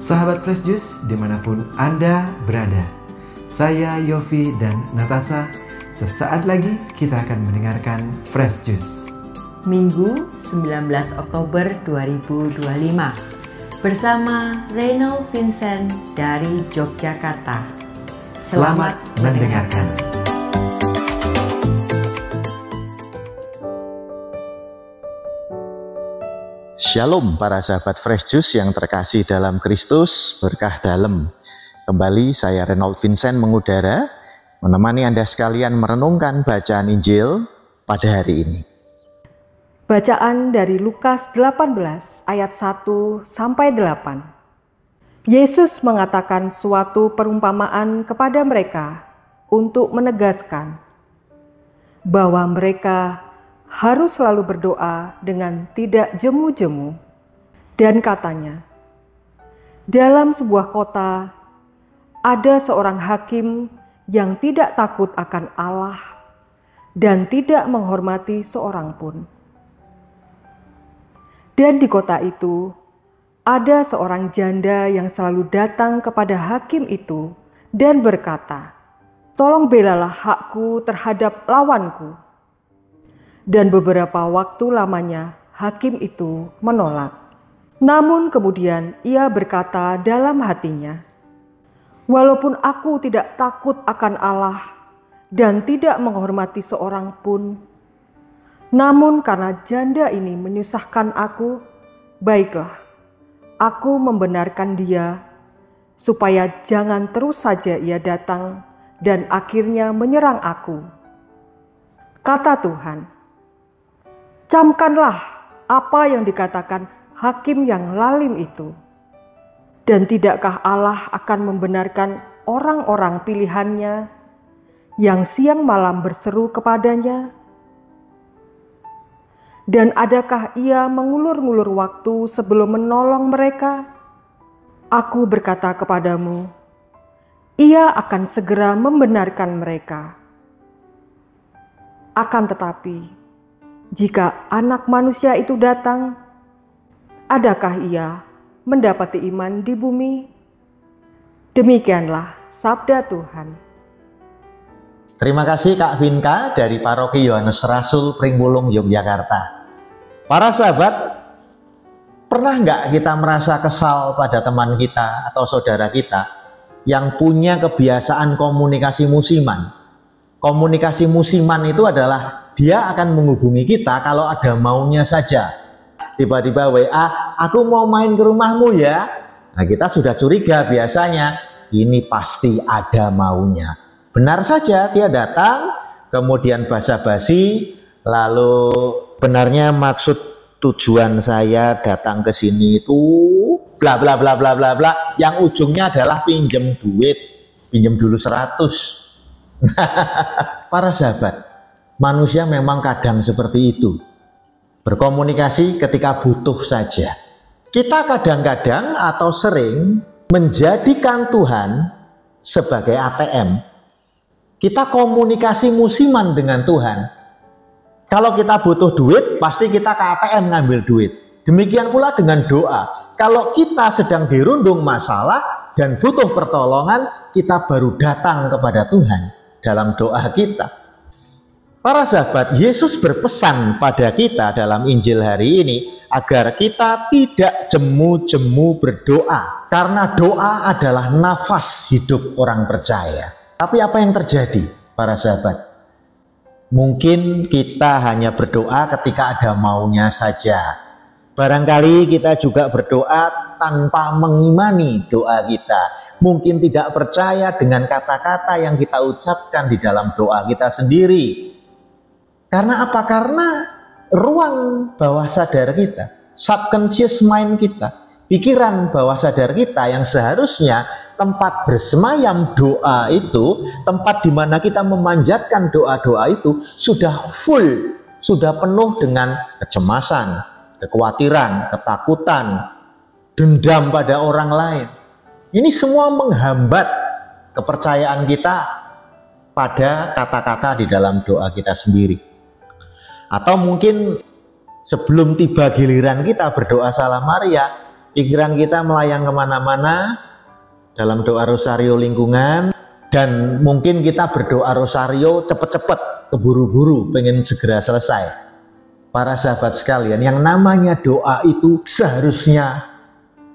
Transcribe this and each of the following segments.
Sahabat Fresh Juice dimanapun Anda berada, saya Yofi dan Natasha. Sesaat lagi kita akan mendengarkan Fresh Juice Minggu 19 Oktober 2025 bersama Reynold Vincent dari Yogyakarta. Selamat mendengarkan. Shalom para sahabat Fresh Juice yang terkasih dalam Kristus, berkah dalam. Kembali saya Reynold Vincent mengudara, menemani Anda sekalian merenungkan bacaan Injil pada hari ini. Bacaan dari Lukas 18 ayat 1 sampai 8. Yesus mengatakan suatu perumpamaan kepada mereka untuk menegaskan bahwa mereka harus selalu berdoa dengan tidak jemu-jemu. Dan katanya, dalam sebuah kota ada seorang hakim yang tidak takut akan Allah dan tidak menghormati seorang pun. Dan di kota itu ada seorang janda yang selalu datang kepada hakim itu dan berkata, "Tolong belalah hakku terhadap lawanku." Dan beberapa waktu lamanya hakim itu menolak. Namun kemudian ia berkata dalam hatinya, "Walaupun aku tidak takut akan Allah dan tidak menghormati seorang pun, namun karena janda ini menyusahkan aku, baiklah, aku membenarkan dia, supaya jangan terus saja ia datang dan akhirnya menyerang aku." Kata Tuhan, "Camkanlah apa yang dikatakan hakim yang lalim itu. Dan tidakkah Allah akan membenarkan orang-orang pilihannya yang siang malam berseru kepadanya? Dan adakah ia mengulur-ngulur waktu sebelum menolong mereka? Aku berkata kepadamu, ia akan segera membenarkan mereka. Akan tetapi, jika Anak Manusia itu datang, adakah ia mendapati iman di bumi?" Demikianlah sabda Tuhan. Terima kasih Kak Vinka dari Paroki Yohanes Rasul Pringwulung, Yogyakarta. Para sahabat, pernah nggak kita merasa kesal pada teman kita atau saudara kita yang punya kebiasaan komunikasi musiman? Komunikasi musiman itu adalah dia akan menghubungi kita kalau ada maunya saja. Tiba-tiba WA, "Aku mau main ke rumahmu ya." Nah, kita sudah curiga biasanya, ini pasti ada maunya. Benar saja dia datang, kemudian basa-basi, lalu benarnya maksud tujuan saya datang ke sini itu bla bla bla bla bla bla, yang ujungnya adalah pinjem duit, pinjem dulu 100. Para sahabat, manusia memang kadang seperti itu. Berkomunikasi ketika butuh saja. Kita kadang-kadang atau sering menjadikan Tuhan sebagai ATM. Kita komunikasi musiman dengan Tuhan. Kalau kita butuh duit, pasti kita ke ATM ngambil duit. Demikian pula dengan doa. Kalau kita sedang dirundung masalah dan butuh pertolongan, kita baru datang kepada Tuhan dalam doa kita. Para sahabat, Yesus berpesan pada kita dalam Injil hari ini agar kita tidak jemu-jemu berdoa, karena doa adalah nafas hidup orang percaya. Tapi apa yang terjadi, para sahabat? Mungkin kita hanya berdoa ketika ada maunya saja. Barangkali kita juga berdoa tanpa mengimani doa kita. Mungkin tidak percaya dengan kata-kata yang kita ucapkan di dalam doa kita sendiri. Karena apa? Karena ruang bawah sadar kita, subconscious mind kita, pikiran bawah sadar kita yang seharusnya tempat bersemayam doa itu, tempat di mana kita memanjatkan doa-doa itu sudah full, sudah penuh dengan kecemasan, kekhawatiran, ketakutan, dendam pada orang lain. Ini semua menghambat kepercayaan kita pada kata-kata di dalam doa kita sendiri. Atau mungkin sebelum tiba giliran kita berdoa Salam Maria, pikiran kita melayang kemana-mana dalam doa rosario lingkungan, dan mungkin kita berdoa rosario cepet-cepet, keburu-buru, pengen segera selesai. Para sahabat sekalian, yang namanya doa itu seharusnya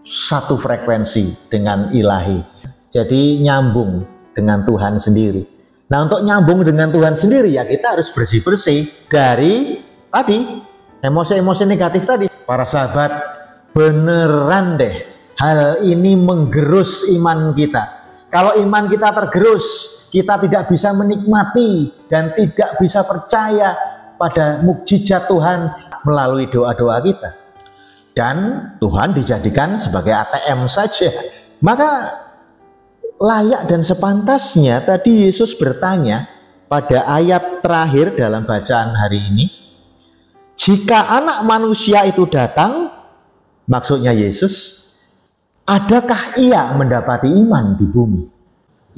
satu frekuensi dengan ilahi. Jadi nyambung dengan Tuhan sendiri. Nah, untuk nyambung dengan Tuhan sendiri ya kita harus bersih-bersih dari tadi emosi-emosi negatif tadi. Para sahabat, beneran deh hal ini menggerus iman kita. Kalau iman kita tergerus, kita tidak bisa menikmati dan tidak bisa percaya pada mukjizat Tuhan melalui doa-doa kita. Dan Tuhan dijadikan sebagai ATM saja. Maka layak dan sepantasnya tadi Yesus bertanya pada ayat terakhir dalam bacaan hari ini, jika anak manusia itu datang, maksudnya Yesus, adakah ia mendapati iman di bumi?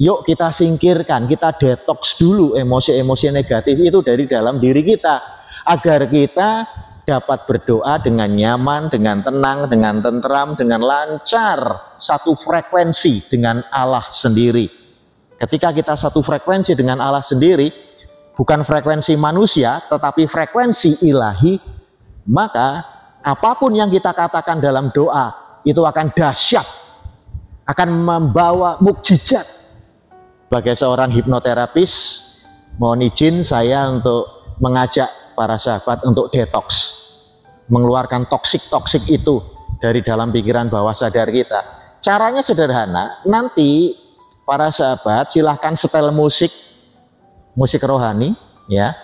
Yuk kita singkirkan, kita detoks dulu emosi-emosi negatif itu dari dalam diri kita, agar kita dapat berdoa dengan nyaman, dengan tenang, dengan tentram, dengan lancar, satu frekuensi dengan Allah sendiri. Ketika kita satu frekuensi dengan Allah sendiri, bukan frekuensi manusia, tetapi frekuensi ilahi, maka apapun yang kita katakan dalam doa, itu akan dahsyat, akan membawa mukjizat. Sebagai seorang hipnoterapis, mohon izin saya untuk mengajak para sahabat untuk detox, mengeluarkan toksik-toksik itu dari dalam pikiran bawah sadar kita. Caranya sederhana, nanti para sahabat silahkan setel musik rohani ya,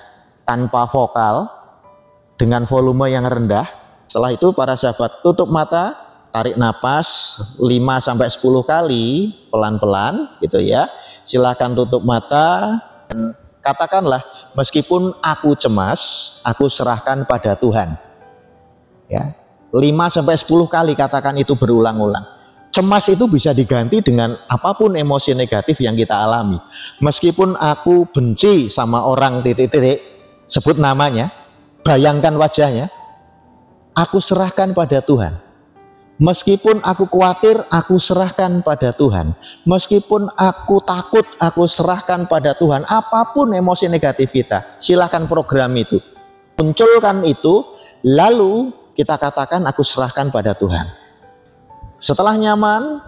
tanpa vokal, dengan volume yang rendah. Setelah itu para sahabat tutup mata, tarik napas 5-10 kali pelan-pelan gitu ya. Silahkan tutup mata dan katakanlah, meskipun aku cemas, aku serahkan pada Tuhan. Ya, 5-10 kali katakan itu berulang-ulang. Cemas itu bisa diganti dengan apapun emosi negatif yang kita alami. Meskipun aku benci sama orang titik-titik, sebut namanya, bayangkan wajahnya, aku serahkan pada Tuhan. Meskipun aku khawatir, aku serahkan pada Tuhan. Meskipun aku takut, aku serahkan pada Tuhan. Apapun emosi negatif kita, silahkan program itu, munculkan itu, lalu kita katakan aku serahkan pada Tuhan. Setelah nyaman,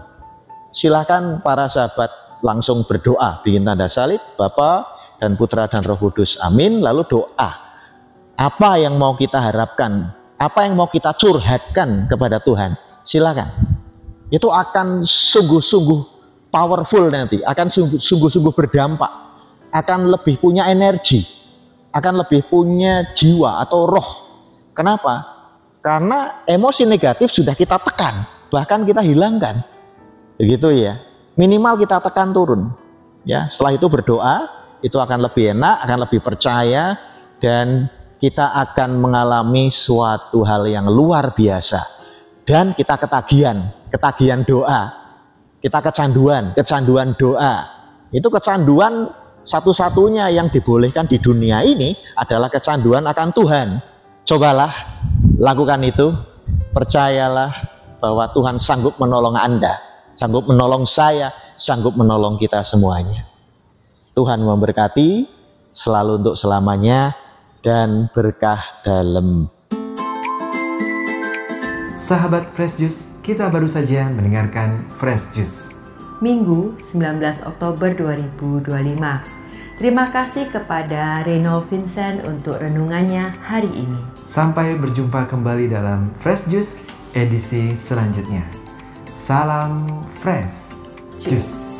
silahkan para sahabat langsung berdoa, bikin tanda salib, Bapa dan Putra dan Roh Kudus, amin. Lalu doa, apa yang mau kita harapkan, apa yang mau kita curhatkan kepada Tuhan, silakan. Itu akan sungguh-sungguh powerful nanti, akan sungguh-sungguh berdampak, akan lebih punya energi, akan lebih punya jiwa atau roh. Kenapa? Karena emosi negatif sudah kita tekan, bahkan kita hilangkan, begitu ya. Minimal kita tekan turun. Ya, setelah itu berdoa, itu akan lebih enak, akan lebih percaya, dan kita akan mengalami suatu hal yang luar biasa. Dan kita ketagihan doa, kita kecanduan doa. Itu kecanduan satu-satunya yang dibolehkan di dunia ini adalah kecanduan akan Tuhan. Cobalah lakukan itu, percayalah bahwa Tuhan sanggup menolong Anda, sanggup menolong saya, sanggup menolong kita semuanya. Tuhan memberkati selalu untuk selamanya dan berkah dalam. Sahabat Fresh Juice, kita baru saja mendengarkan Fresh Juice Minggu 19 Oktober 2025. Terima kasih kepada Reynold Vincent untuk renungannya hari ini. Sampai berjumpa kembali dalam Fresh Juice edisi selanjutnya. Salam Fresh Juice.